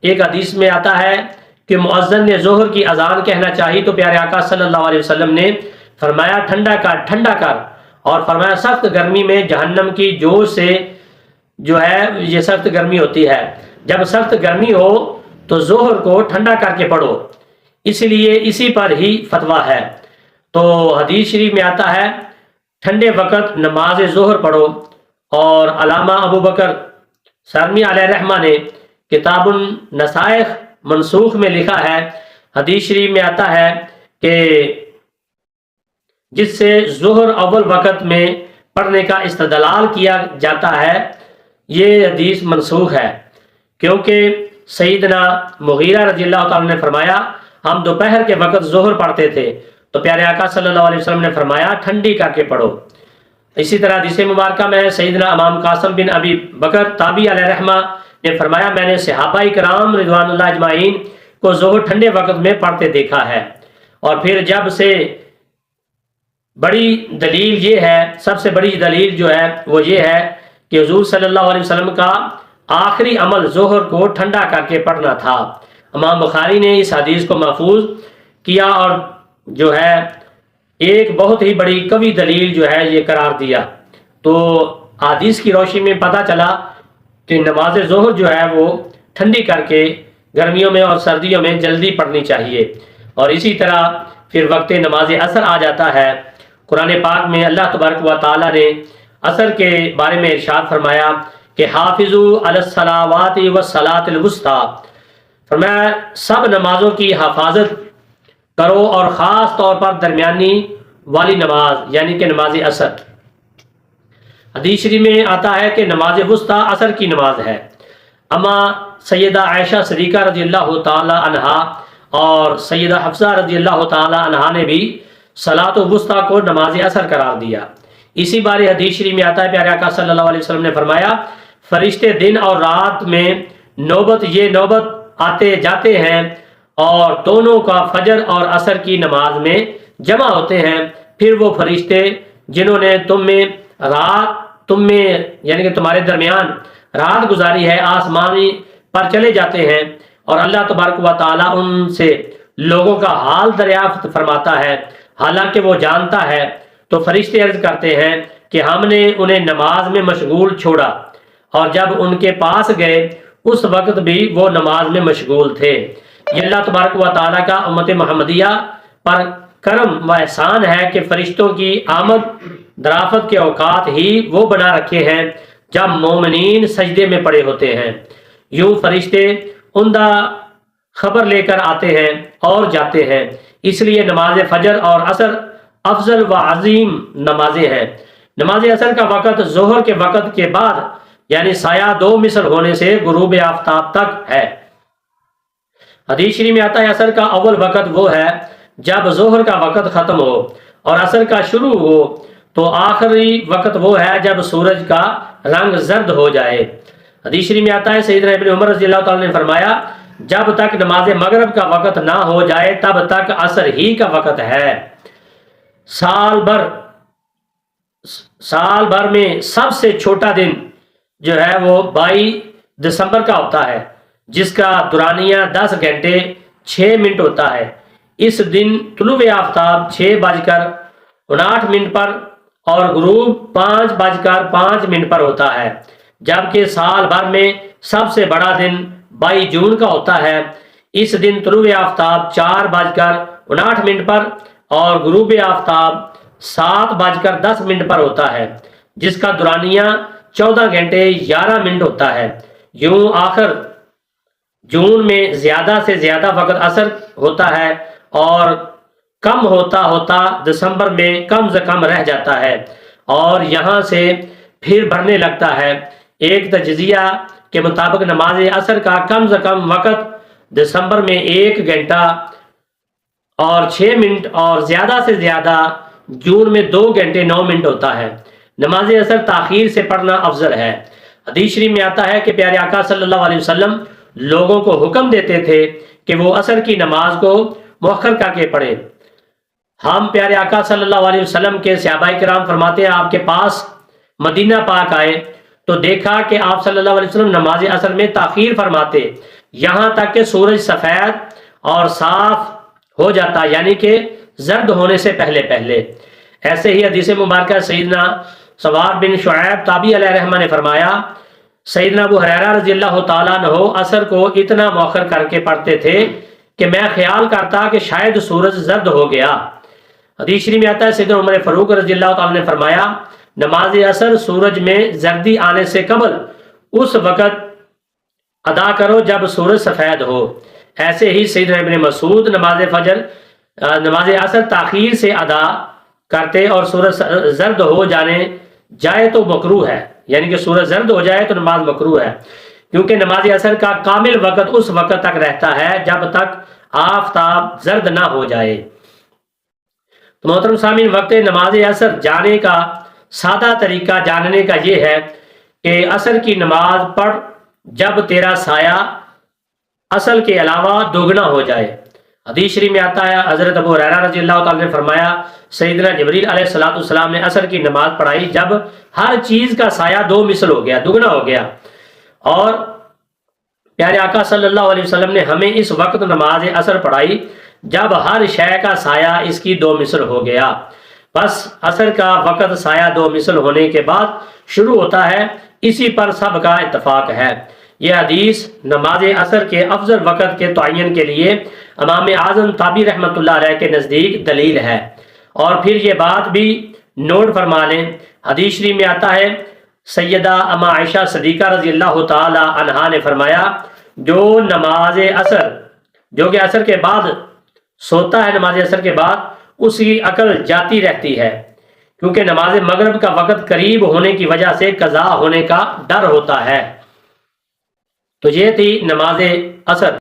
ایک حدیث میں آتا ہے کہ مؤذن نے ظہر کی اذان کہنا چاہی تو پیارے آقا صلی اللہ علیہ وسلم نے فرمایا ٹھنڈا کر ٹھنڈا کر، اور فرمایا سخت گرمی میں جہنم کی جوش سے جو ہے یہ سخت گرمی ہوتی ہے، جب سخت گرمی ہو تو ظہر کو ٹھنڈا کر کے پڑھو، اس لیے اسی پر ہی فتویٰ ہے۔ تو حدیث شریف میں آتا ہے ٹھنڈے وقت نماز ظہر پڑھو، اور علامہ ابو بکر سرمی علیہ رحمہ نے کتاب النسائخ منسوخ میں لکھا ہے، حدیث شریف میں آتا ہے کہ جس سے ظہر اول وقت میں پڑھنے کا استدلال کیا جاتا ہے یہ حدیث منسوخ ہے، کیونکہ سیدنا مغیرہ رضی اللہ تعالیٰ نے فرمایا ہم دوپہر کے وقت ظہر پڑھتے تھے تو پیارے آقا صلی اللہ علیہ وسلم نے فرمایا ٹھنڈی کر کے پڑھو۔ اسی طرح حدیث مبارکہ میں سیدنا امام قاسم بن ابی بکر تابعی علیہ رحمہ نے فرمایا میں نے صحابہ کرام رضوان اللہ اجمعین کو ظہر ٹھنڈے وقت میں پڑھتے دیکھا ہے۔ اور پھر جب سے بڑی دلیل یہ ہے، سب سے بڑی دلیل جو ہے وہ یہ ہے کہ حضور صلی اللہ علیہ وسلم کا آخری عمل ظہر کو ٹھنڈا کر کے پڑھنا تھا۔ امام بخاری نے اس حدیث کو محفوظ کیا اور جو ہے ایک بہت ہی بڑی قوی دلیل جو ہے یہ قرار دیا۔ تو حدیث کی روشنی میں پتہ چلا کہ نماز ظہر جو ہے وہ ٹھنڈی کر کے گرمیوں میں اور سردیوں میں جلدی پڑھنی چاہیے۔ اور اسی طرح پھر وقت نماز عصر آ جاتا ہے۔ قرآن پاک میں اللہ تبارک و تعالیٰ نے عصر کے بارے میں ارشاد فرمایا کہ حافظوا علی الصلاوات والصلاۃ الوسطیٰ، فرمایا سب نمازوں کی حفاظت کرو اور خاص طور پر درمیانی والی نماز یعنی کہ نماز عصر۔ حدیث شریف میں آتا ہے کہ نماز وسطیٰ عصر کی نماز ہے۔ اما سیدہ عائشہ صدیقہ رضی اللہ تعالی عنہا اور سیدہ حفصہ رضی اللہ تعالی عنہا نے بھی صلاۃ الوسطیٰ کو نماز عصر قرار دیا۔ اسی بار حدیث شریف میں آتا ہے پیارے آقا صلی اللہ علیہ وسلم نے فرمایا فرشتے دن اور رات میں نوبت آتے جاتے ہیں اور دونوں کا فجر اور عصر کی نماز میں جمع ہوتے ہیں، پھر وہ فرشتے جنہوں نے تم میں یعنی کہ تمہارے درمیان رات گزاری ہے آسمانی پر چلے جاتے ہیں، اور اللہ تبارک و تعالیٰ ان سے لوگوں کا حال دریافت فرماتا ہے حالانکہ وہ جانتا ہے۔ تو فرشتے عرض کرتے ہیں کہ ہم نے انہیں نماز میں مشغول چھوڑا، اور جب ان کے پاس گئے اس وقت بھی وہ نماز میں مشغول تھے۔ یہ اللہ تبارک و تعالیٰ کا امت محمدیہ پر کرم و احسان ہے کہ فرشتوں کی آمد درافت کے اوقات ہی وہ بنا رکھے ہیں جب مومنین سجدے میں پڑے ہوتے ہیں۔ یوں فرشتے عمدہ خبر لے کر آتے ہیں اور جاتے ہیں، اس لیے نماز فجر اور عصر افضل و عظیم نمازیں ہیں۔ نماز عصر کا وقت ظہر کے وقت کے بعد یعنی سایہ 2 مصر ہونے سے غروب آفتاب تک ہے۔ حدیث شریف میں آتا ہے عصر کا اول وقت وہ ہے جب ظہر کا وقت ختم ہو اور عصر کا شروع ہو، تو آخری وقت وہ ہے جب سورج کا رنگ زرد ہو جائے۔ حدیث شریف میں آتا ہے سیدنا ابن عمر رضی اللہ تعالیٰ نے فرمایا جب تک نماز مغرب کا وقت نہ ہو جائے تب تک عصر ہی کا وقت ہے۔ سال بھر میں سب سے چھوٹا دن جو ہے وہ 22 دسمبر کا ہوتا ہے، جس کا دورانیہ 10 گھنٹے 6 منٹ ہوتا ہے۔ اس دن طلوع آفتاب 6:59 پر اور غروب 5:05 پر ہوتا ہے، جبکہ سال بھر میں سب سے بڑا دن 22 جون کا ہوتا ہے۔ اس دن طلوع آفتاب 4:59 پر اور غروب آفتاب 7:10 پر ہوتا ہے، جس کا دورانیہ 14 گھنٹے 11 منٹ ہوتا ہے۔ یوں آخر جون میں زیادہ سے زیادہ وقت عصر ہوتا ہے اور کم ہوتا ہوتا دسمبر میں کم سے کم رہ جاتا ہے اور یہاں سے پھر بڑھنے لگتا ہے۔ ایک تجزیہ کے مطابق نماز عصر کا کم سے کم وقت دسمبر میں 1 گھنٹہ اور 6 منٹ اور زیادہ سے زیادہ جون میں 2 گھنٹے 9 منٹ ہوتا ہے۔ نماز عصر تاخیر سے پڑھنا افضل ہے۔ حدیث شریف میں آتا ہے کہ پیارے آقا صلی اللہ علیہ وسلم لوگوں کو حکم دیتے تھے کہ وہ عصر کی نماز کو مؤخر کر کے پڑھیں۔ ہم پیارے آقا صلی اللہ علیہ وسلم کے صحابہ کرام فرماتے ہیں آپ کے پاس مدینہ پاک آئے تو دیکھا کہ آپ صلی اللہ علیہ وسلم نماز عصر میں تاخیر فرماتے، یہاں تک کہ سورج سفید اور صاف ہو جاتا، یعنی کہ زرد ہونے سے پہلے پہلے۔ ایسے ہی حدیث مبارکہ سیدنا سوار بن شعیب تابعی علیہ رحمہ نے فرمایا، سیدنا ابو ہریرہ رضی اللہ تعالیٰ عنہ عصر کو اتنا مؤخر کر کے پڑھتے تھے کہ میں خیال کرتا کہ شاید سورج زرد ہو گیا۔ حدیث شریف میں آتا ہے سیدنا عمر فاروق رضی اللہ تعالیٰ نے فرمایا، نماز عصر سورج میں زردی آنے سے قبل اس وقت ادا کرو جب سورج سفید ہو۔ ایسے ہی سیدنا ابن مسعود نماز عصر تاخیر سے ادا کرتے اور سورج زرد ہو جائے تو مکروہ ہے، یعنی کہ سورج زرد ہو جائے تو نماز مکروہ ہے، کیونکہ نماز عصر کا کامل وقت اس وقت تک رہتا ہے جب تک آفتاب زرد نہ ہو جائے۔ تو محترم سامعین، وقت نماز عصر جانے کا سادہ طریقہ جاننے کا یہ ہے کہ عصر کی نماز پڑھ جب تیرا سایہ اصل کے علاوہ دوگنا ہو جائے۔ حدیث شریف میں آتا ہے حضرت ابو ہریرہ رضی اللہ تعالیٰ نے فرمایا، سیدنا جبریل علیہ السلام نے عصر کی نماز پڑھائی جب ہر چیز کا سایہ دو مثل ہو گیا، دگنا ہو گیا، اور پیارے آقا صلی اللہ علیہ وسلم نے ہمیں اس وقت نماز عصر پڑھائی جب ہر شے کا سایہ اس کی دو مثل ہو گیا۔ بس عصر کا وقت سایہ دو مثل ہونے کے بعد شروع ہوتا ہے، اسی پر سب کا اتفاق ہے۔ یہ حدیث نماز عصر کے افضل وقت کے تعین کے لیے امام اعظم تابعی رحمۃ اللہ علیہ کے نزدیک دلیل ہے۔ اور پھر یہ بات بھی نوٹ فرما لیں، حدیث شریف میں آتا ہے سیدہ اما عائشہ صدیقہ رضی اللہ تعالی عنہا نے فرمایا، جو کہ عصر کے بعد سوتا ہے، نماز عصر کے بعد اس کی عقل جاتی رہتی ہے، کیونکہ نماز مغرب کا وقت قریب ہونے کی وجہ سے قضا ہونے کا ڈر ہوتا ہے۔ تو یہ تھی نماز عصر۔